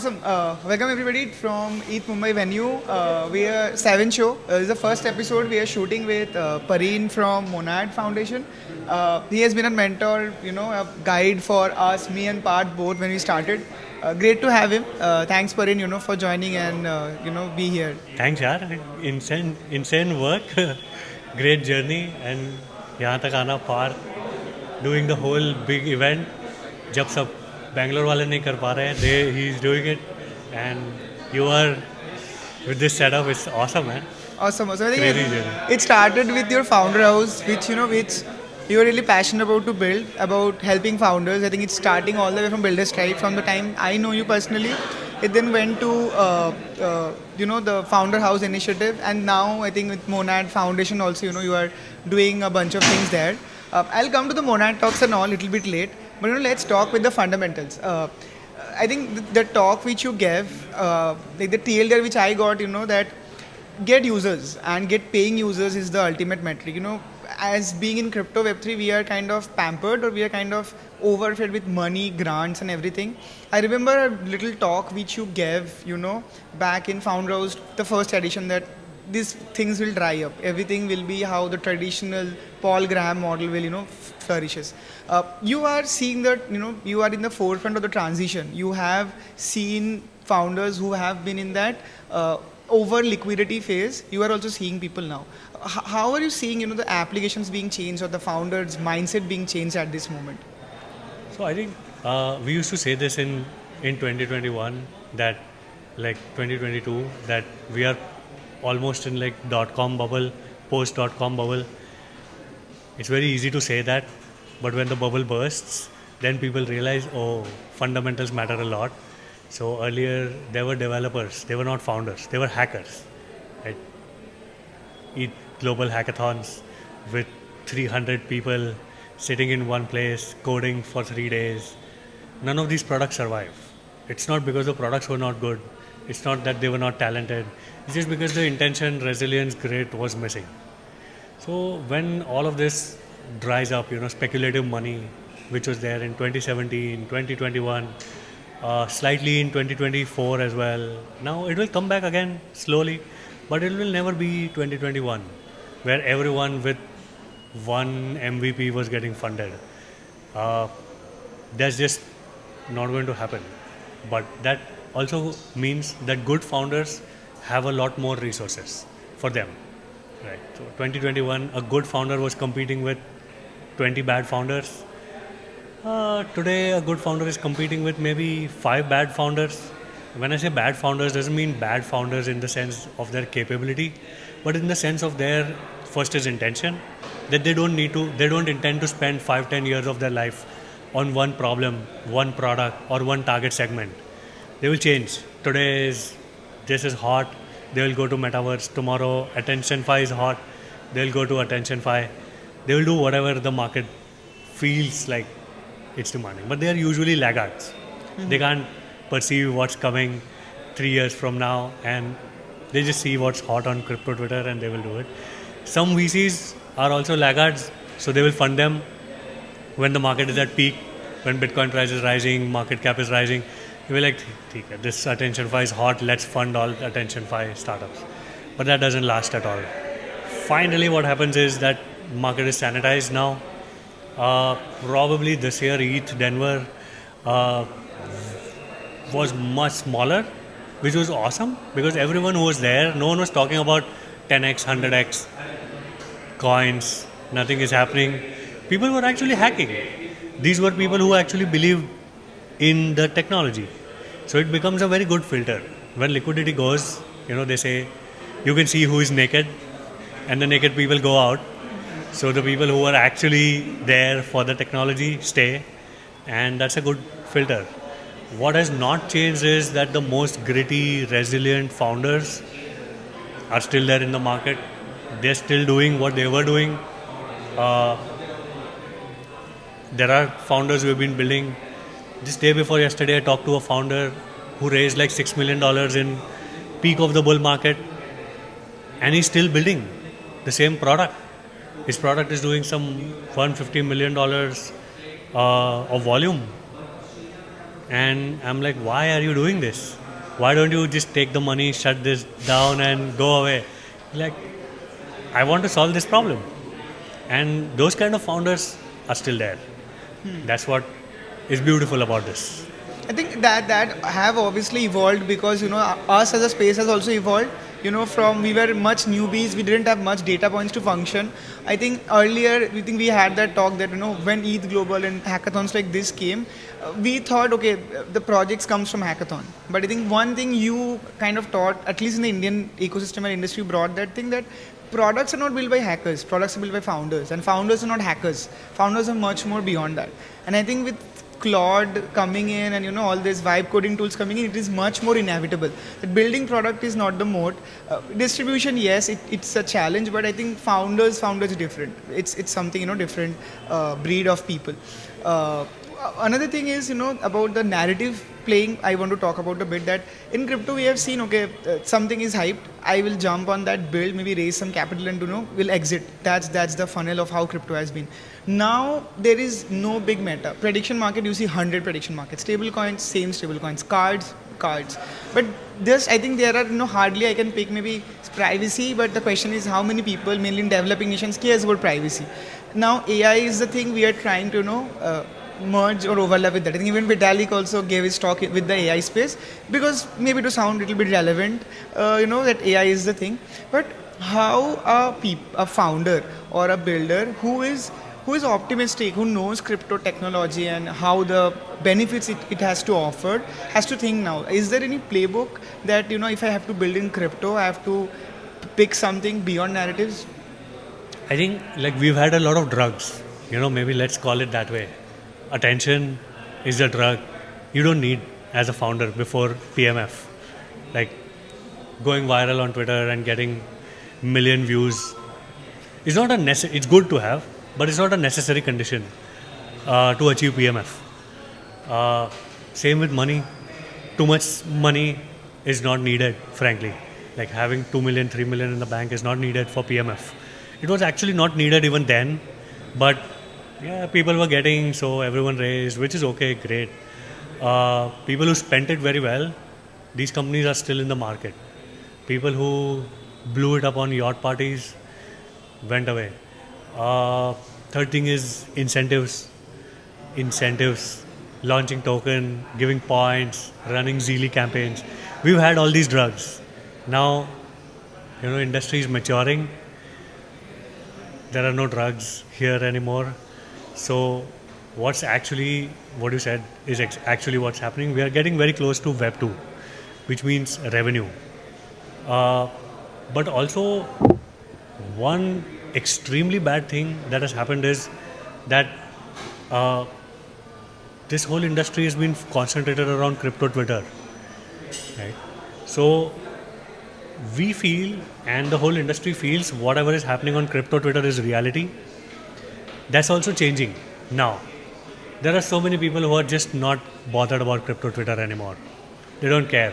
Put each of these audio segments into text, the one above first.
Awesome. Welcome everybody from East Mumbai venue. We are SE7EN Show. This is the first episode we are shooting with Pareen from Monad Foundation. He has been a mentor, a guide for us, me and Parth both when we started. Great to have him. Thanks Pareen, for joining and be here. Thanks यार, insane work, great journey and यहाँ तक आना far, doing the whole big event. जब सब बैंगलोर वाले नहीं कर पा रहे हैं, he is doing it and you are with this setup. It's awesome, man. Awesome. So I think Crazy journey. it started with your founder house, which you were really passionate about to build, about helping founders. I think it's starting all the way from Builder's Tribe. From the time I know you personally, it then went to the founder house initiative, and now I think with Monad Foundation also, you are doing a bunch of things there. I'll come to the Monad talks and all a little bit late, but let's talk with the fundamentals. I think the talk which you gave, like the TLDR which I got, that get users and get paying users is the ultimate metric. As being in crypto Web3, we are kind of pampered, or we are kind of overfed with money, grants and everything. I remember a little talk which you gave, back in Founder House, the first edition, that these things will dry up. Everything will be how the traditional Paul Graham model will, flourishes. You are seeing that, you are in the forefront of the transition. You have seen founders who have been in that over liquidity phase. You are also seeing people now. How are you seeing, the applications being changed or the founders' mindset being changed at this moment? So I think we used to say this in 2021 that like 2022 that we are almost in like .com bubble, post .com bubble. It's very easy to say that, but when the bubble bursts, then people realize, oh, fundamentals matter a lot. So earlier there were developers, they were not founders, they were hackers. Right? Eat global hackathons with 300 people sitting in one place, coding for 3 days. None of these products survive. It's not because the products were not good. It's not that they were not talented. It's just because the intention, resilience, grit was missing. So when all of this dries up, speculative money, which was there in 2017, 2021, slightly in 2024 as well. Now it will come back again slowly, but it will never be 2021, where everyone with one MVP was getting funded. That's just not going to happen. But that also means that good founders have a lot more resources for them. Right. So 2021, a good founder was competing with 20 bad founders. Today, a good founder is competing with maybe 5 bad founders. When I say bad founders, doesn't mean bad founders in the sense of their capability, but in the sense of their first is intention, that they don't intend to spend 5-10 years of their life on one problem, one product, or one target segment. They will change. This is hot, they will go to metaverse. Tomorrow, AttentionFi is hot, they will go to AttentionFi. They will do whatever the market feels like it's demanding. But they are usually laggards. Mm-hmm. They can't perceive what's coming 3 years from now, and they just see what's hot on crypto Twitter and they will do it. Some VCs are also laggards, so they will fund them when the market is at peak, when Bitcoin price is rising, market cap is rising. You will like, this AttentionFi is hot, let's fund all AttentionFi startups. But that doesn't last at all. Finally, what happens is that market is sanitized now. Probably this year, ETH Denver was much smaller, which was awesome because everyone who was there, no one was talking about 10x, 100x coins, nothing is happening. People were actually hacking. These were people who actually believed in the technology. So it becomes a very good filter. When liquidity goes, they say you can see who is naked, and the naked people go out. So the people who are actually there for the technology stay, and that's a good filter. What has not changed is that the most gritty, resilient founders are still there in the market. They're still doing what they were doing. There are founders who have been building. This day before yesterday, I talked to a founder who raised like $6 million in peak of the bull market, and he's still building the same product. His product is doing some $150 million of volume. And I'm like, why are you doing this? Why don't you just take the money, shut this down, and go away? Like, I want to solve this problem. And those kind of founders are still there. That's what is beautiful about this. I think that have obviously evolved because us as a space has also evolved. From we were much newbies, we didn't have much data points to function. I think earlier we had that talk that when ETH Global and hackathons like this came, we thought okay, the projects comes from hackathon. But I think one thing you kind of taught, at least in the Indian ecosystem and industry, brought that thing that products are not built by hackers, products are built by founders, and founders are not hackers. Founders are much more beyond that. And I think with Claude coming in and all these vibe coding tools coming in, it is much more inevitable. That building product is not the mode. Distribution, yes, it's a challenge, but I think founders is different. It's something different breed of people. Another thing is about the narrative playing. I want to talk about a bit that in crypto we have seen something is hyped. I will jump on that build, maybe raise some capital and will exit. That's the funnel of how crypto has been. Now there is no big meta. Prediction market, you see 100 prediction markets. Stable coins, same stable coins. Cards. But I think there are hardly I can pick maybe privacy, but the question is how many people, mainly in developing nations, cares about privacy. Now AI is the thing we are trying to merge or overlap with that. I think even Vitalik also gave his talk with the AI space because maybe to sound a little bit relevant, that AI is the thing. But how a founder or a builder who is optimistic, who knows crypto technology and how the benefits it has to offer, has to think now. Is there any playbook that if I have to build in crypto, I have to pick something beyond narratives? I think like we've had a lot of drugs, maybe let's call it that way. Attention is a drug you don't need as a founder before PMF. Like going viral on Twitter and getting million views is not it's good to have, but it's not a necessary condition to achieve PMF. Same with money. Too much money is not needed, frankly. Like having 2 million, 3 million in the bank is not needed for PMF. It was actually not needed even then, but yeah, people were getting, so everyone raised, which is okay, great. People who spent it very well, these companies are still in the market. People who blew it up on yacht parties went away. Third thing is incentives, launching token, giving points, running Zeely campaigns. We've had all these drugs. Now, industry is maturing. There are no drugs here anymore. So what you said is actually what's happening. We are getting very close to Web 2, which means revenue. But also one extremely bad thing that has happened is that this whole industry has been concentrated around crypto Twitter. Right? So we feel, and the whole industry feels, whatever is happening on crypto Twitter is reality. That's also changing now. There are so many people who are just not bothered about crypto Twitter anymore. They don't care.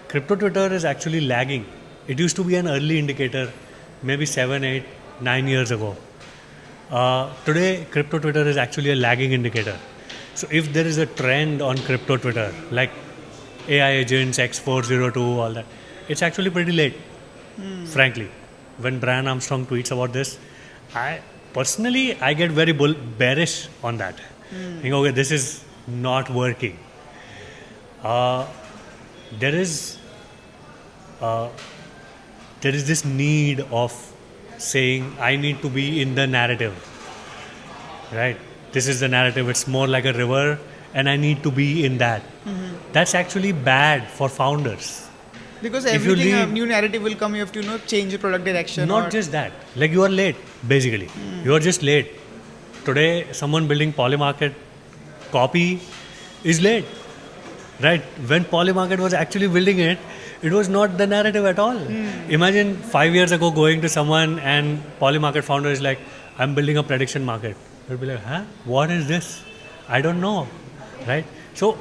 Crypto Twitter is actually lagging. It used to be an early indicator, maybe 7, 8, 9 years ago. Today, crypto Twitter is actually a lagging indicator. So if there is a trend on crypto Twitter, like AI agents, X402, all that, it's actually pretty late, frankly. When Brian Armstrong tweets about this, Personally, I get very bearish on that. Think, okay, this is not working. There is this need of saying, I need to be in the narrative. Right? This is the narrative. It's more like a river, and I need to be in that. That's actually bad for founders. Because everything, a new narrative will come, you have to change your product direction. Not just that. Like you are late, basically. You are just late. Today, someone building Polymarket copy is late. Right? When Polymarket was actually building it, it was not the narrative at all. Imagine 5 years ago going to someone and Polymarket founder is like, I'm building a prediction market. They'll be like, huh? What is this? I don't know. Right? So,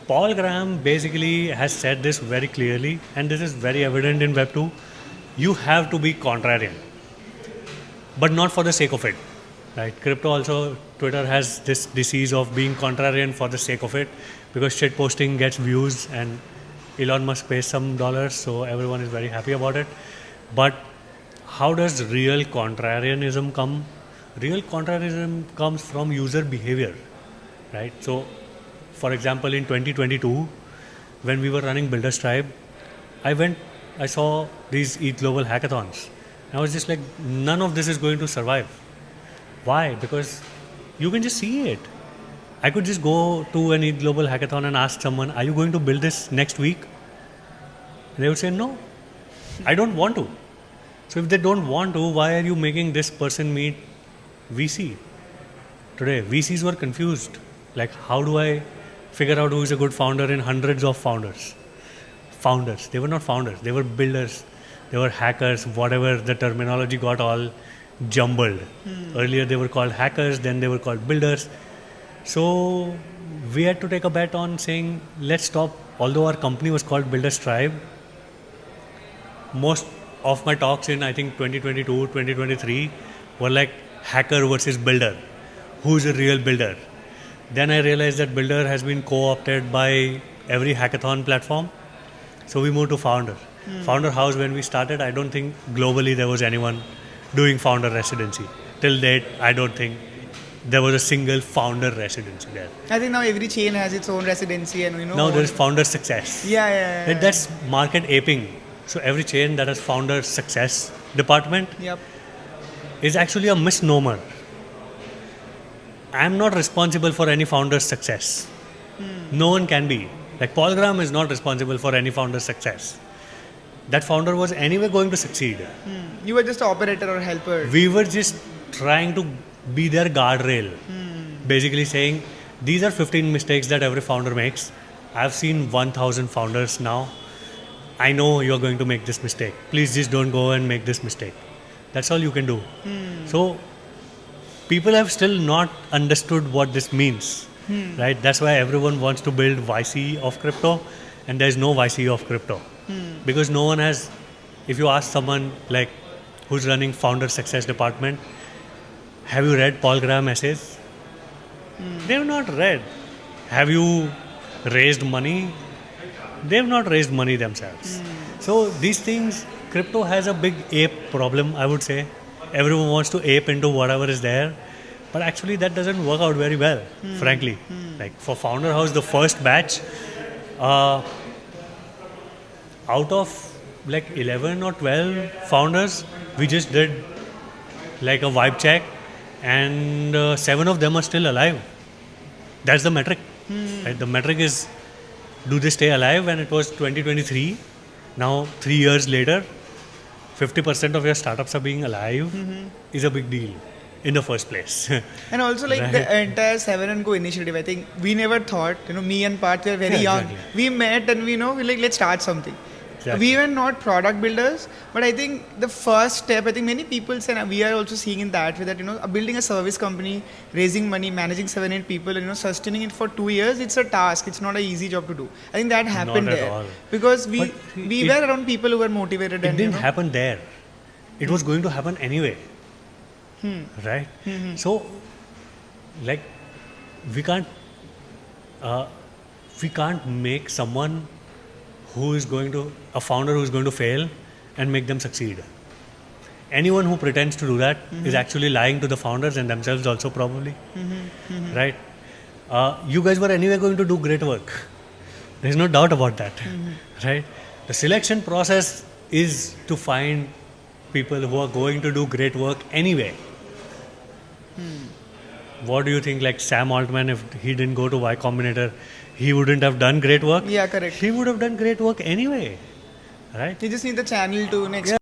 Paul Graham basically has said this very clearly, and this is very evident in Web 2. You have to be contrarian, but not for the sake of it. right? Crypto also, Twitter has this disease of being contrarian for the sake of it, because shit posting gets views and Elon Musk pays some dollars, so everyone is very happy about it. But how does real contrarianism come? Real contrarianism comes from user behavior, right? So, for example, in 2022, when we were running Builders Tribe, I saw these ETH Global hackathons. I was just like, none of this is going to survive. Why? Because you can just see it. I could just go to an ETH Global hackathon and ask someone, are you going to build this next week? And they would say, no, I don't want to. So if they don't want to, why are you making this person meet VC? Today, VCs were confused. Like, how do I figure out who is a good founder in hundreds of founders? Founders. They were not founders. They were builders. They were hackers. Whatever, the terminology got all jumbled. Earlier they were called hackers, then they were called builders. So we had to take a bet on saying, let's stop. Although our company was called Builders Tribe, most of my talks in, I think, 2022, 2023 were like hacker versus builder. Who's a real builder? Then I realized that builder has been co-opted by every hackathon platform. So we moved to founder. Founder house, when we started, I don't think globally there was anyone doing founder residency. Till date, I don't think there was a single founder residency there. I think now every chain has its own residency, and Now there is founder success. Yeah. That's market aping. So every chain that has founder success department Yep. is actually a misnomer. I'm not responsible for any founder's success. No one can be. Like Paul Graham is not responsible for any founder's success. That founder was anyway going to succeed. You were just an operator or helper. We were just trying to be their guardrail. Basically saying, these are 15 mistakes that every founder makes. I've seen 1,000 founders now. I know you're going to make this mistake. Please just don't go and make this mistake. That's all you can do. So people have still not understood what this means. Right? That's why everyone wants to build YC of crypto, and there's no YC of crypto. Because no one has, if you ask someone like who's running founder success department, have you read Paul Graham essays? They've not read. Have you raised money? They've not raised money themselves. So these things, crypto has a big ape problem, I would say. Everyone wants to ape into whatever is there. But actually that doesn't work out very well, frankly. Like for Founder House, the first batch, out of like 11 or 12 founders, we just did like a vibe check, and 7 of them are still alive. That's the metric. Right? The metric is, do they stay alive? And it was 2023. Now 3 years later, 50% of your startups are being alive is a big deal in the first place. And also like the entire SE7EN Go initiative, I think we never thought, me and Parth were very young. Exactly. We met and we're like, let's start something. Exactly. We were not product builders, but I think the first step, I think many people say, and we are also seeing in that way that, building a service company, raising money, managing 7-8 people, sustaining it for 2 years, it's a task. It's not an easy job to do. I think that happened Not at there. all. Because But we were around people who were motivated. It and didn't happen there. It was going to happen anyway. Right? So, like, we can't make someone a founder who is going to fail and make them succeed. Anyone who pretends to do that is actually lying to the founders and themselves also probably. Right? You guys were anyway going to do great work. There's no doubt about that. Right? The selection process is to find people who are going to do great work anyway. What do you think, like Sam Altman, if he didn't go to Y Combinator, he wouldn't have done great work? Yeah, correct. He would have done great work anyway. Right? You just need the channel to next.